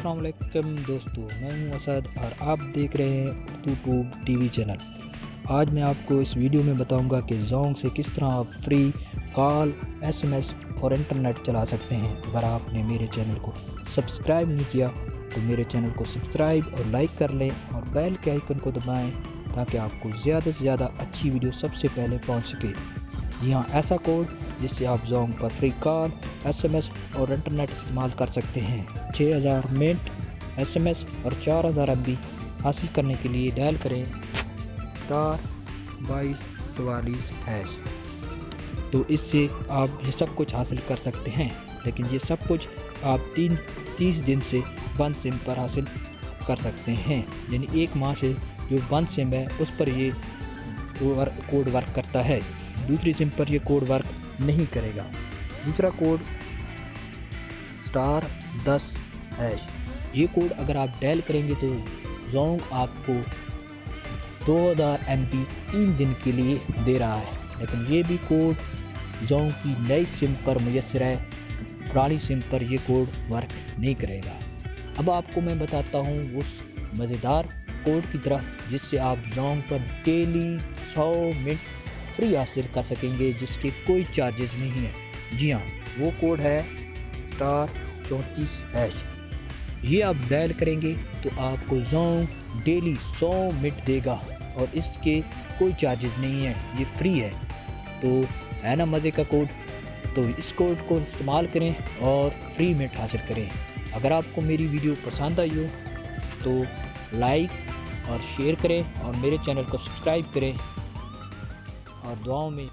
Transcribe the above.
अस्सलाम वालेकुम दोस्तों, मैं हूं असद और आप देख रहे हैं उर्दू ट्यूब टीवी चैनल। आज मैं आपको इस वीडियो में बताऊंगा कि ज़ोंग से किस तरह आप फ्री कॉल, एसएमएस और इंटरनेट चला सकते हैं। अगर आपने मेरे चैनल को सब्सक्राइब नहीं किया तो मेरे चैनल को सब्सक्राइब और लाइक कर लें और बेल के आइकन को दबाएँ ताकि आपको ज़्यादा से ज़्यादा अच्छी वीडियो सबसे पहले पहुँच सके। जी हाँ, ऐसा कोड जिससे आप ज़ोंग पर फ्री कॉल, एसएमएस और इंटरनेट इस्तेमाल कर सकते हैं। 6000 मिनट एसएमएस और 4000 MB हासिल करने के लिए डायल करें *2244#। तो इससे आप ये सब कुछ हासिल कर सकते हैं, लेकिन ये सब कुछ आप 30 दिन से बंद सिम पर हासिल कर सकते हैं। यानी एक माह से जो बंद सिम है उस पर ये कोड वर्क करता है, दूसरी सिम पर ये कोड वर्क नहीं करेगा। दूसरा कोड *10#। ये कोड अगर आप डायल करेंगे तो ज़ोंग आपको 2000 MB 3 दिन के लिए दे रहा है, लेकिन ये भी कोड ज़ोंग की नई सिम पर मुयस्सर है, पुरानी सिम पर ये कोड वर्क नहीं करेगा। अब आपको मैं बताता हूँ उस मज़ेदार कोड की तरफ जिससे आप ज़ोंग पर डेली 100 मिनट फ्री हासिल कर सकेंगे, जिसके कोई चार्जेस नहीं है। जी हाँ, वो कोड है *34#। ये आप डायल करेंगे तो आपको ज़ोंग डेली 100 मिनट देगा और इसके कोई चार्जेस नहीं है, ये फ्री है। तो है ना मज़े का कोड। तो इस कोड को इस्तेमाल करें और फ्री मिनट हासिल करें। अगर आपको मेरी वीडियो पसंद आई हो तो लाइक और शेयर करें और मेरे चैनल को सब्सक्राइब करें और दुआओं में